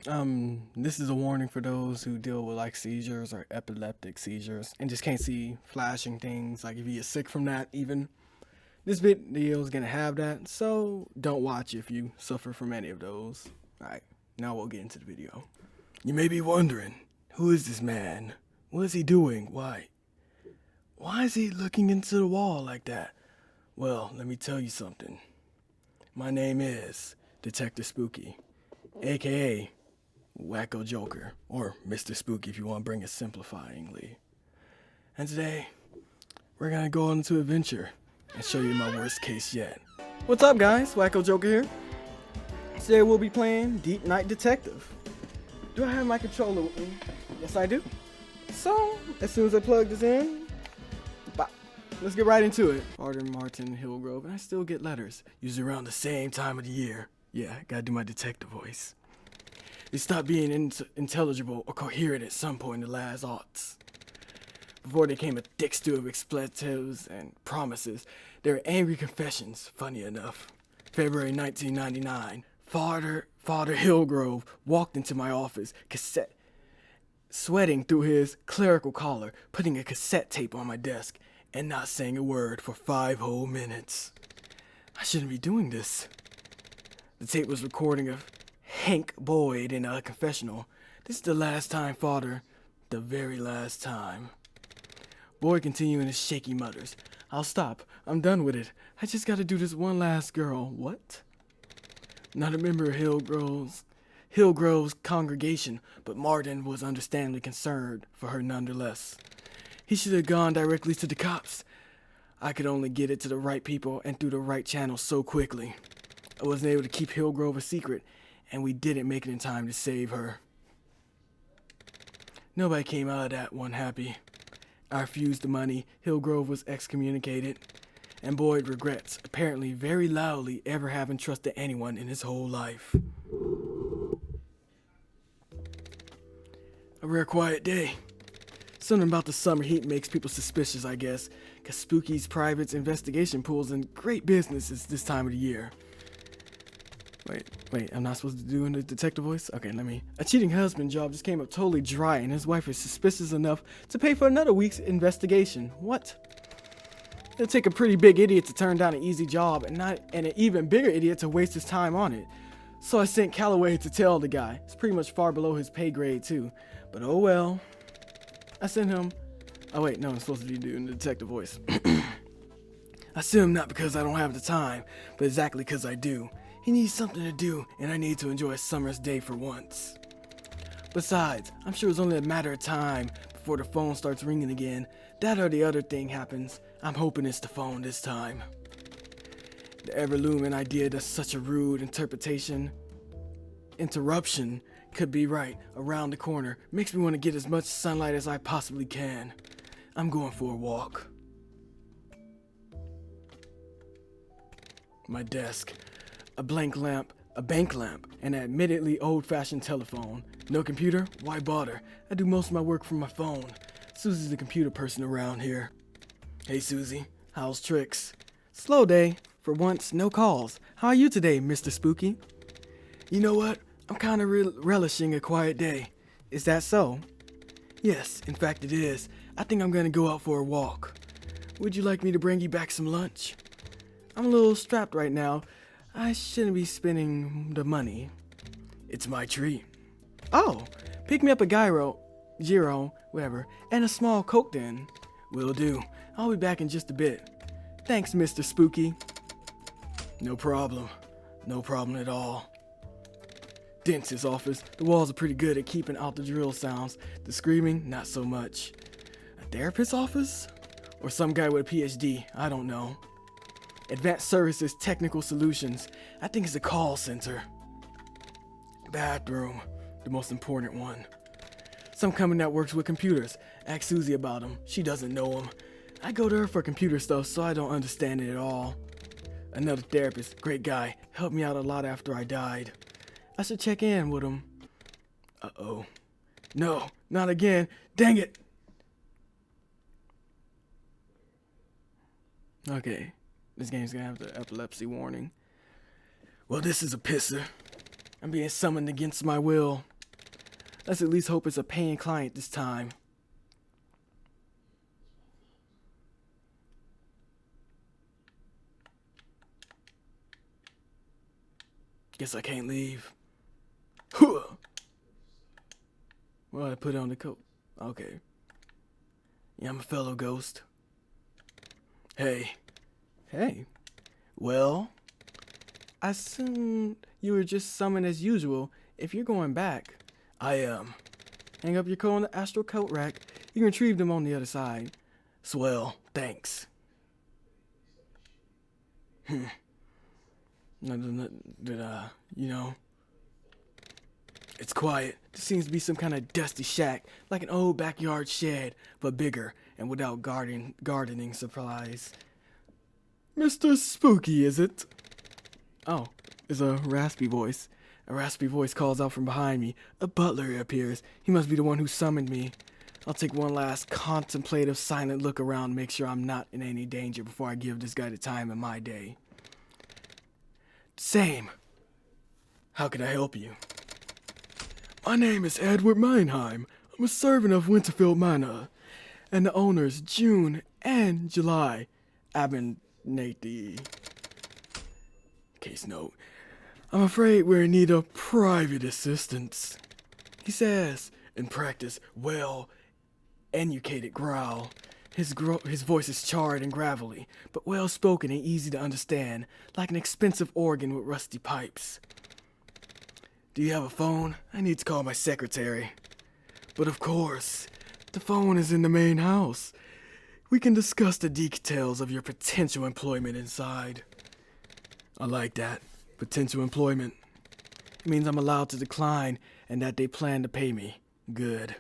This is a warning for those who deal with like seizures or epileptic seizures and just can't see flashing things. Like if you get sick from that, even this video is gonna have that. So don't watch if you suffer from any of those. Alright, now we'll get into the video. You may be wondering, who is this man? What is he doing? Why is he looking into the wall like that? Well, let me tell you something. My name is Detective Spooky, aka Wacko Joker, or Mr. Spooky if you want to bring it simplifyingly. And today, we're gonna go on into adventure and show you my worst case yet. What's up, guys? Wacko Joker here. Today we'll be playing Deep Night Detective. Do I have my controller with me? Yes, I do. So, as soon as I plug this in, let's get right into it. Arden Martin Hillgrove, and I still get letters, usually around the same time of the year. Yeah, gotta do my detective voice. They stopped being intelligible or coherent at some point in the last aughts. Before they came a thick stew of expletives and promises, they were angry confessions, funny enough. February 1999, Father Hillgrove walked into my office, sweating through his clerical collar, putting a cassette tape on my desk, and not saying a word for 5 whole minutes. I shouldn't be doing this. The tape was recording of Hank Boyd in a confessional. This is the last time, Father. The very last time. Boyd continuing his shaky mutters. I'll stop. I'm done with it. I just gotta do this one last girl. What? Not a member of Hillgrove's congregation, but Martin was understandably concerned for her nonetheless. He should have gone directly to the cops. I could only get it to the right people and through the right channels so quickly. I wasn't able to keep Hillgrove a secret, and we didn't make it in time to save her. Nobody came out of that one happy. I refused the money, Hillgrove was excommunicated, and Boyd regrets, apparently very loudly, ever having trusted anyone in his whole life. A rare quiet day. Something about the summer heat makes people suspicious, I guess, because Spooky's private investigation pools in great business is this time of the year. Wait, I'm not supposed to do the detective voice? Okay, A cheating husband job just came up totally dry, and his wife is suspicious enough to pay for another week's investigation. What? It'll take a pretty big idiot to turn down an easy job, and an even bigger idiot to waste his time on it. So I sent Calloway to tell the guy. It's pretty much far below his pay grade, too. But oh well. I sent him... Oh wait, no, I'm supposed to be doing the detective voice. I sent him not because I don't have the time, but exactly because I do. He needs something to do, and I need to enjoy a summer's day for once. Besides, I'm sure it's only a matter of time before the phone starts ringing again. That or the other thing happens. I'm hoping it's the phone this time. The ever-looming idea that such a rude interruption could be right around the corner makes me want to get as much sunlight as I possibly can. I'm going for a walk. My desk. A bank lamp, and an admittedly old-fashioned telephone. No computer? Why bother? I do most of my work from my phone. Susie's the computer person around here. Hey Susie, how's tricks? Slow day. For once, no calls. How are you today, Mr. Spooky? You know what? I'm kind of relishing a quiet day. Is that so? Yes, in fact it is. I think I'm gonna go out for a walk. Would you like me to bring you back some lunch? I'm a little strapped right now. I shouldn't be spending the money. It's my treat. Oh, pick me up a gyro, whatever, and a small Coke then. Will do. I'll be back in just a bit. Thanks, Mr. Spooky. No problem. No problem at all. Dentist's office. The walls are pretty good at keeping out the drill sounds. The screaming, not so much. A therapist's office? Or some guy with a PhD, I don't know. Advanced Services Technical Solutions. I think it's a call center. Bathroom. The most important one. Some company that works with computers. Ask Susie about them. She doesn't know them. I go to her for computer stuff, so I don't understand it at all. Another therapist. Great guy. Helped me out a lot after I died. I should check in with him. Uh-oh. No, not again. Dang it. Okay. This game's gonna have the epilepsy warning. Well, this is a pisser. I'm being summoned against my will. Let's at least hope it's a paying client this time. Guess I can't leave. Well, I put on the coat. Okay. Yeah, I'm a fellow ghost. Hey. Hey. Well, I assume you were just summoned as usual. If you're going back, I am. Hang up your coat on the astral coat rack. You can retrieve them on the other side. Swell. Thanks. It's quiet. There seems to be some kind of dusty shack, like an old backyard shed, but bigger and without gardening supplies. Mr. Spooky, is it? Oh, it's a raspy voice. A raspy voice calls out from behind me. A butler appears. He must be the one who summoned me. I'll take one last contemplative, silent look around to make sure I'm not in any danger before I give this guy the time of my day. Same. How can I help you? My name is Edward Meinheim. I'm a servant of Winterfield Manor, and the owners June and July Abernathy. Case note. I'm afraid we're in need of private assistance. He says, in practice, well-educated growl. His voice is charred and gravelly, but well-spoken and easy to understand, like an expensive organ with rusty pipes. Do you have a phone? I need to call my secretary. But of course, the phone is in the main house. We can discuss the details of your potential employment inside. I like that. Potential employment. It means I'm allowed to decline and that they plan to pay me. Good.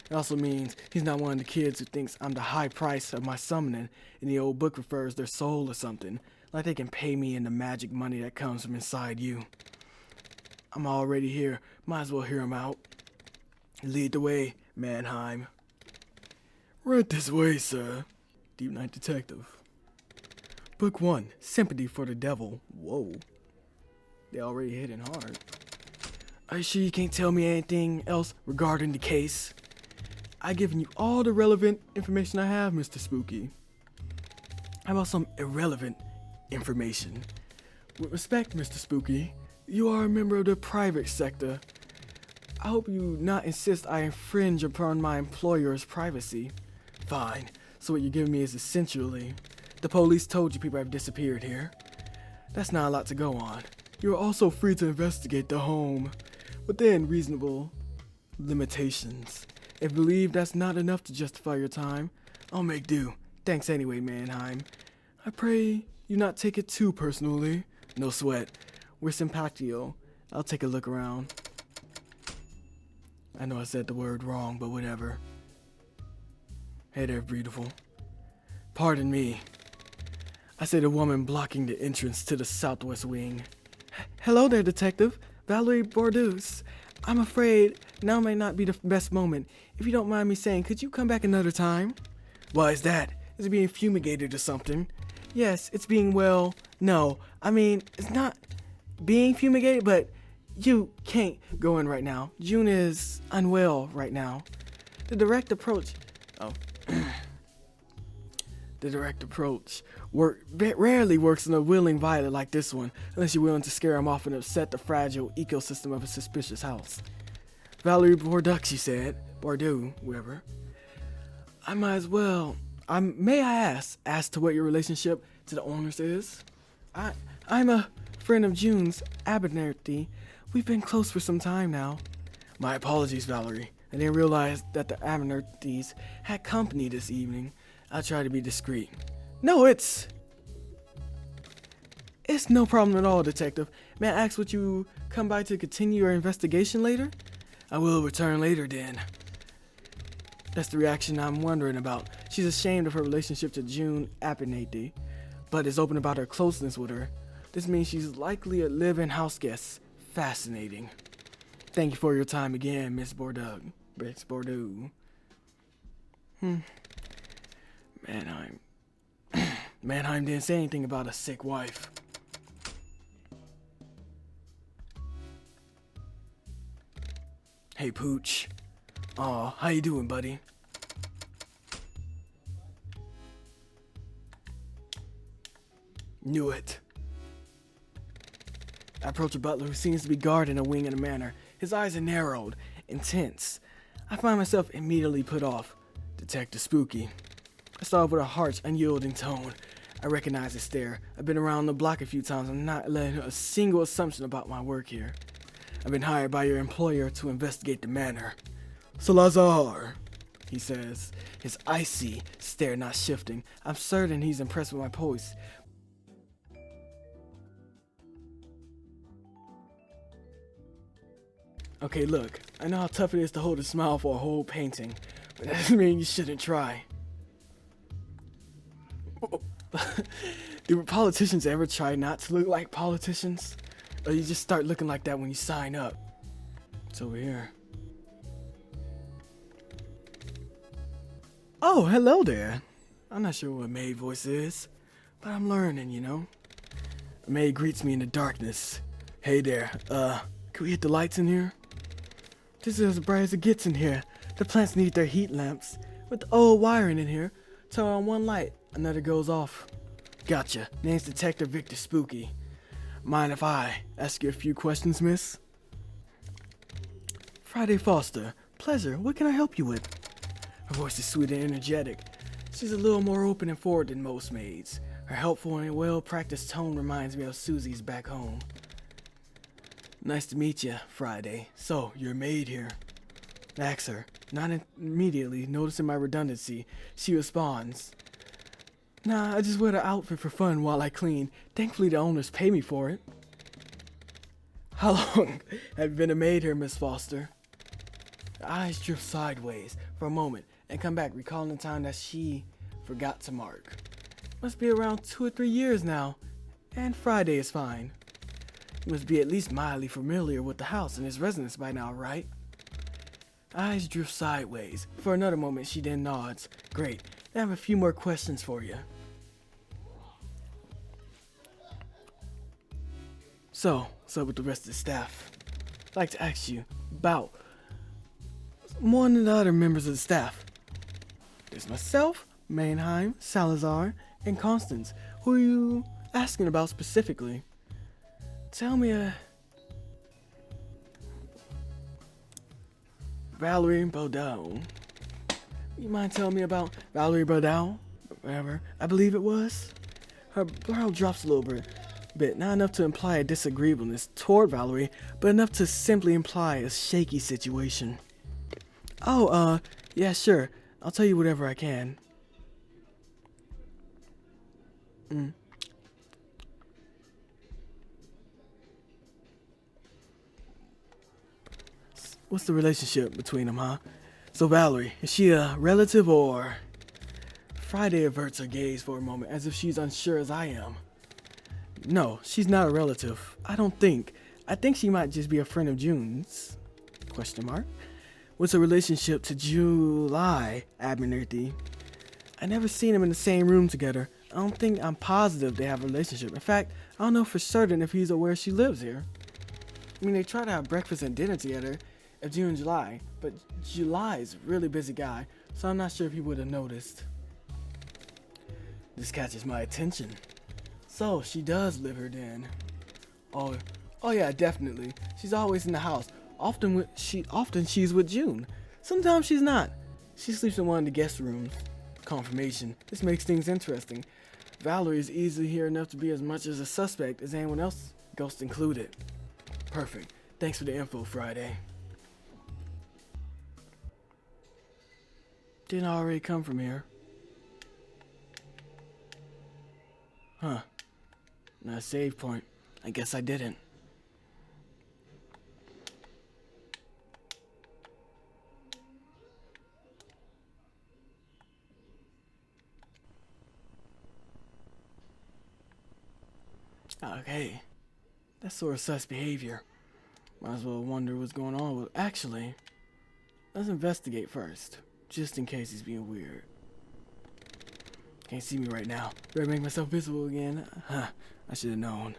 It also means he's not one of the kids who thinks I'm the high price of my summoning and the old book refers their soul or something, like they can pay me in the magic money that comes from inside you. I'm already here. Might as well hear him out. Lead the way, Mannheim. Right this way, sir. Deep Night Detective. Book 1, Sympathy for the Devil. Whoa. They already hitting hard. Are you sure you can't tell me anything else regarding the case? I've given you all the relevant information I have, Mr. Spooky. How about some irrelevant information? With respect, Mr. Spooky, you are a member of the private sector. I hope you not insist I infringe upon my employer's privacy. Fine. So what you're giving me is essentially, the police told you people have disappeared here. That's not a lot to go on. You are also free to investigate the home, within reasonable limitations. If you believe that's not enough to justify your time, I'll make do. Thanks anyway, Mannheim. I pray you not take it too personally. No sweat. We're simpatio. I'll take a look around. I know I said the word wrong, but whatever. Hey there, beautiful. Pardon me. I said a woman blocking the entrance to the southwest wing. Hello there, Detective. Valerie Bordeaux. I'm afraid now may not be the best moment. If you don't mind me saying, could you come back another time? Why is that? Is it being fumigated or something? Yes, it's being no. I mean, it's not being fumigated, but you can't go in right now. June is unwell right now. The direct approach rarely works in a willing violet like this one, unless you're willing to scare him off and upset the fragile ecosystem of a suspicious house. Valerie Bordeaux, she said. Bordeaux, whoever. I might as well. May I ask as to what your relationship to the owners is? I'm a friend of June's, Abernathy. We've been close for some time now. My apologies, Valerie. I didn't realize that the Abernathys had company this evening. I'll try to be discreet. No, it's no problem at all, Detective. May I ask would you come by to continue your investigation later? I will return later, then. That's the reaction I'm wondering about. She's ashamed of her relationship to June Abernathy, but is open about her closeness with her. This means she's likely a live-in house guest. Fascinating. Thank you for your time again, Miss Bordeaux. Miss Bordeaux. Mannheim didn't say anything about a sick wife. Hey, Pooch. Aw, how you doing, buddy? Knew it. I approach a butler who seems to be guarding a wing in a manner. His eyes are narrowed, intense. I find myself immediately put off. Detective Spooky. I start off with a harsh, unyielding tone. I recognize his stare. I've been around the block a few times. I'm not letting a single assumption about my work here. I've been hired by your employer to investigate the manor. Salazar, he says, his icy stare not shifting. I'm certain he's impressed with my poise. Okay, look, I know how tough it is to hold a smile for a whole painting, but that doesn't mean you shouldn't try. Do politicians ever try not to look like politicians? Or you just start looking like that when you sign up? It's over here. Oh, hello there. I'm not sure what a maid voice is, but I'm learning, you know. A maid greets me in the darkness. Hey there, can we hit the lights in here? This is as bright as it gets in here. The plants need their heat lamps. With the old wiring in here, turn on one light, another goes off. Gotcha. Name's Detective Victor Spooky. Mind if I ask you a few questions, miss? Friday Foster. Pleasure. What can I help you with? Her voice is sweet and energetic. She's a little more open and forward than most maids. Her helpful and well-practiced tone reminds me of Susie's back home. Nice to meet you, Friday. So, you're a maid here. Ask her. Not immediately, noticing my redundancy, she responds. Nah, I just wear the outfit for fun while I clean. Thankfully, the owners pay me for it. How long have you been a maid here, Miss Foster? Her eyes drift sideways for a moment and come back, recalling the time that she forgot to mark. Must be around 2 or 3 years now, and Friday is fine. You must be at least mildly familiar with the house and its residents by now, right? Eyes drift sideways. For another moment, she then nods. Great. I have a few more questions for you. So, what's up with the rest of the staff? I'd like to ask you about more than the other members of the staff. There's myself, Mannheim, Salazar, and Constance. Who are you asking about specifically? Tell me, Valerie Baudel. You mind telling me about Valerie Baudel? Whatever, I believe it was. Her brow drops a little bit, not enough to imply a disagreeableness toward Valerie, but enough to simply imply a shaky situation. Oh, yeah, sure. I'll tell you whatever I can. What's the relationship between them, huh? So Valerie, is she a relative or... Friday averts her gaze for a moment as if she's unsure as I am. No, she's not a relative. I don't think. I think she might just be a friend of June's. Question mark. What's her relationship to July, Abernathy? I never seen them in the same room together. I don't think I'm positive they have a relationship. In fact, I don't know for certain if he's aware she lives here. I mean, they try to have breakfast and dinner together of June and July, but July's a really busy guy, so I'm not sure if he would have noticed. This catches my attention. So, she does live here then. Oh yeah, definitely. She's always in the house. Often she's with June. Sometimes she's not. She sleeps in one of the guest rooms. Confirmation. This makes things interesting. Valerie is easily here enough to be as much as a suspect as anyone else, ghost included. Perfect. Thanks for the info, Friday. Didn't I already come from here? Huh. Not a save point. I guess I didn't. Okay. That's sort of sus behavior. Might as well wonder what's going on with... Actually, let's investigate first. Just in case he's being weird. Can't see me right now. Better make myself visible again. Huh. I should have known.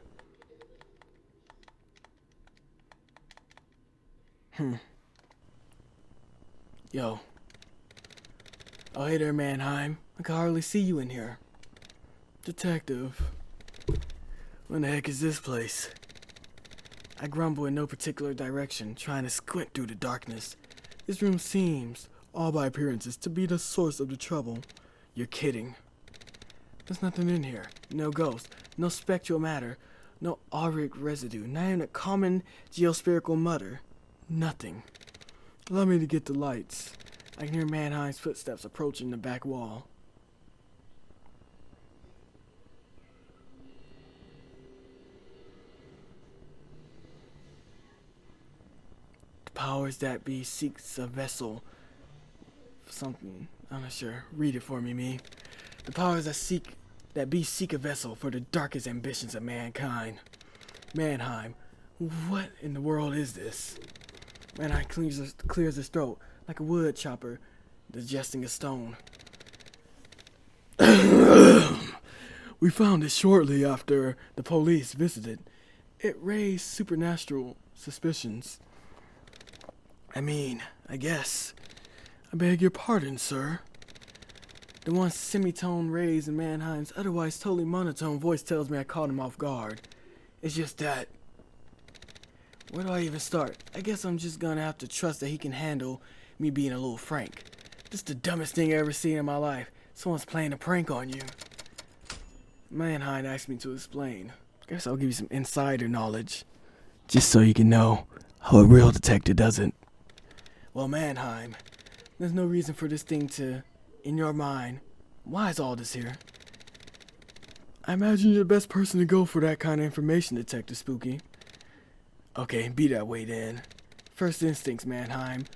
Yo. Oh, hey there, Mannheim. I can hardly see you in here. Detective. What the heck is this place? I grumble in no particular direction, trying to squint through the darkness. This room seems, all by appearances, to be the source of the trouble. You're kidding. There's nothing in here. No ghost, no spectral matter, no auric residue, not even a common geospherical mutter. Nothing. Allow me to get the lights. I can hear Mannheim's footsteps approaching the back wall. The powers that be seeks a vessel for something. I'm not sure. Read it for me, me. The powers that be seek a vessel for the darkest ambitions of mankind. Mannheim, what in the world is this? Mannheim clears his throat like a wood chopper digesting a stone. We found it shortly after the police visited. It raised supernatural suspicions. I guess. I beg your pardon, sir. The once semitone raised in Mannheim's otherwise totally monotone voice tells me I caught him off guard. It's just that. Where do I even start? I guess I'm just gonna have to trust that he can handle me being a little frank. This is the dumbest thing I've ever seen in my life. Someone's playing a prank on you. Mannheim asked me to explain. Guess I'll give you some insider knowledge. Just so you can know how a real detective does it. Well, Mannheim, there's no reason for this thing to, in your mind, why is all this here? I imagine you're the best person to go for that kind of information, Detective Spooky. Okay, be that way then. First instincts, Mannheim,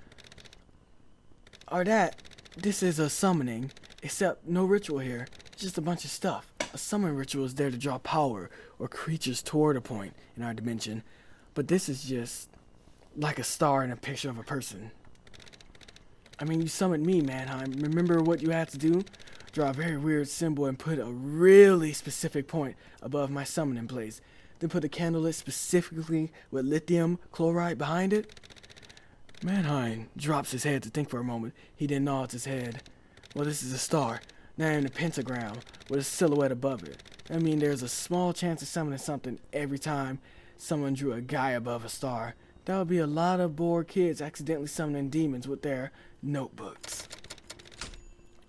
are that this is a summoning, except no ritual here. It's just a bunch of stuff. A summoning ritual is there to draw power or creatures toward a point in our dimension, but this is just like a star in a picture of a person. You summoned me, Mannheim. Remember what you had to do? Draw a very weird symbol and put a really specific point above my summoning place. Then put a candle lit specifically with lithium chloride behind it. Mannheim drops his head to think for a moment. He then nods his head. Well, this is a star, not even a pentagram, with a silhouette above it. There's a small chance of summoning something every time someone drew a guy above a star. That would be a lot of bored kids accidentally summoning demons with their notebooks.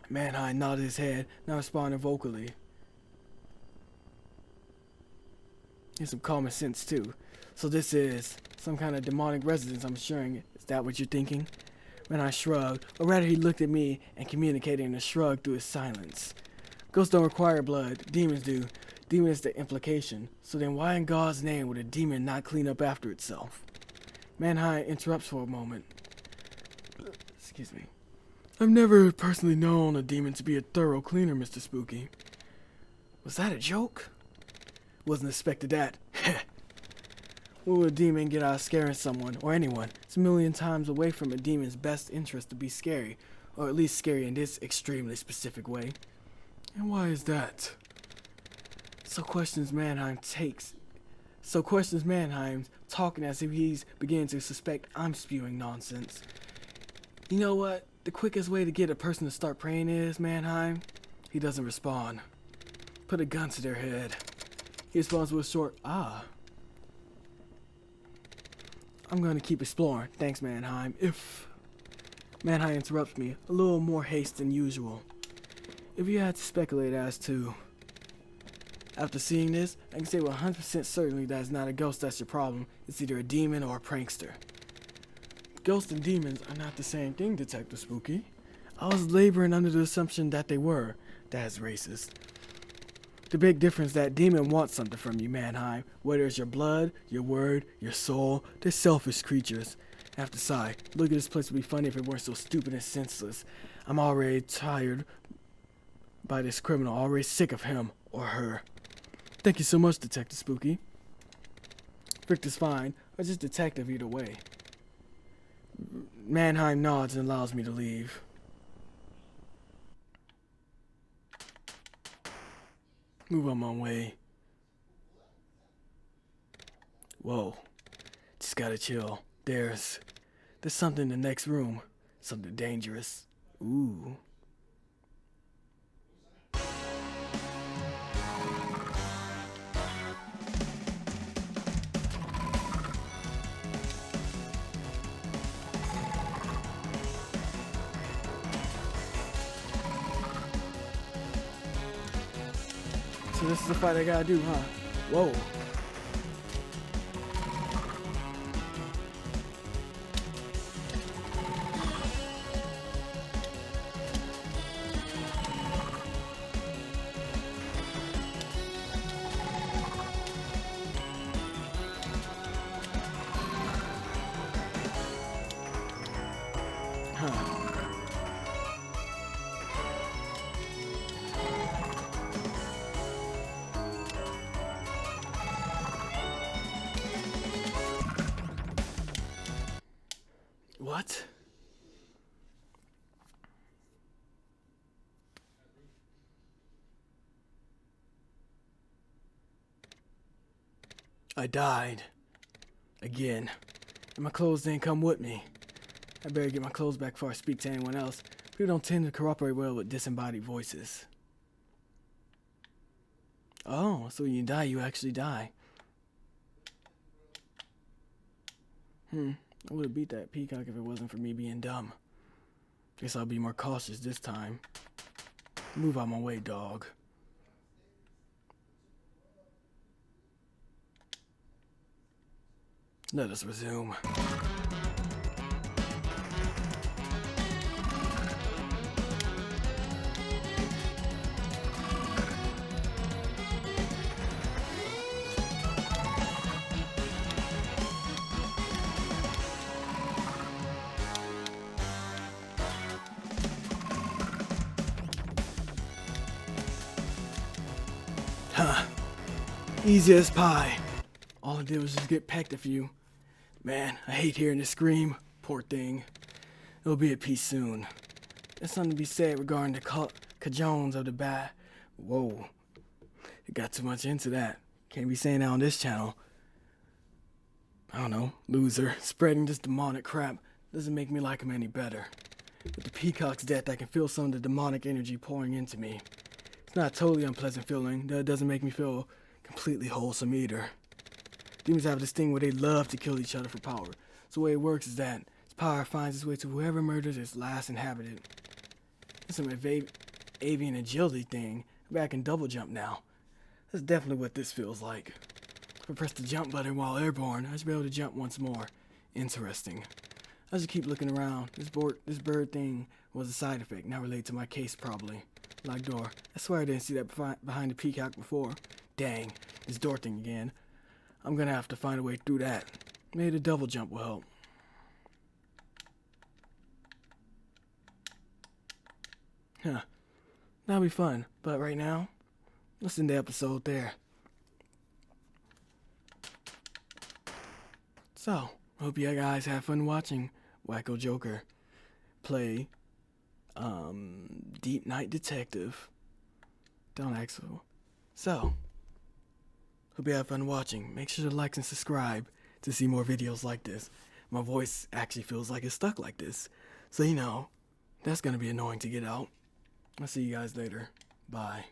Mannheim nodded his head, not responding vocally. Here's some common sense too. So this is some kind of demonic residence, I'm assuring. Is that what you're thinking? Mannheim shrugged, or rather he looked at me and communicated in a shrug through his silence. Ghosts don't require blood, demons do. Demon is the implication. So then why in God's name would a demon not clean up after itself? Mannheim interrupts for a moment. Excuse me. I've never personally known a demon to be a thorough cleaner, Mr. Spooky. Was that a joke? Wasn't expected that. What would a demon get out of scaring someone, or anyone? It's a million times away from a demon's best interest to be scary, or at least scary in this extremely specific way. And why is that? So questions Mannheim talking as if he's beginning to suspect I'm spewing nonsense. You know what? The quickest way to get a person to start praying is, Mannheim, he doesn't respond. Put a gun to their head. He responds with a short, ah. I'm going to keep exploring. Thanks, Mannheim. If Mannheim interrupts me, a little more haste than usual. If you had to speculate as to... After seeing this, I can say with 100% certainty that it's not a ghost that's your problem. It's either a demon or a prankster. Ghosts and demons are not the same thing, Detective Spooky. I was laboring under the assumption that they were. That's racist. The big difference is that demon wants something from you, Mannheim. Whether it's your blood, your word, your soul, they're selfish creatures. I have to sigh. Look at this place would be funny if it weren't so stupid and senseless. I'm already tired by this criminal, already sick of him or her. Thank you so much, Detective Spooky. Victor's fine, or just detective either way. Mannheim nods and allows me to leave. Move on my way. Whoa. Just gotta chill. There's something in the next room. Something dangerous. Ooh. So this is the fight I gotta do, huh? Whoa. Huh. What? I died. Again. And my clothes didn't come with me. I better get my clothes back before I speak to anyone else. People don't tend to cooperate well with disembodied voices. Oh, so when you die, you actually die. I would have beat that peacock if it wasn't for me being dumb. Guess I'll be more cautious this time. Move out my way, dog. Let us resume. Huh. Easy as pie. All I did was just get pecked a few. Man, I hate hearing it scream. Poor thing. It'll be at peace soon. There's something to be said regarding the cajones of the bat. Whoa. It got too much into that. Can't be saying that on this channel. I don't know. Loser. Spreading this demonic crap doesn't make me like him any better. With the peacock's death, I can feel some of the demonic energy pouring into me. It's not a totally unpleasant feeling, though it doesn't make me feel completely wholesome either. Demons have this thing where they love to kill each other for power. So the way it works is that its power finds its way to whoever murders its last inhabitant. It's some avian agility thing. I can double jump now. That's definitely what this feels like. If I press the jump button while airborne, I should be able to jump once more. Interesting. I should keep looking around. This bird thing was a side effect, not related to my case probably. Locked door. I swear I didn't see that behind the peacock before. Dang, this door thing again. I'm gonna have to find a way through that. Maybe the double jump will help. Huh. That'll be fun. But right now, let's end the episode there. So, hope you guys have fun watching Wacko Joker play Deep Night Detective. Don't act so. Hope you have fun watching. Make sure to like and subscribe to see more videos like this. My voice actually feels like it's stuck like this. So, that's going to be annoying to get out. I'll see you guys later. Bye.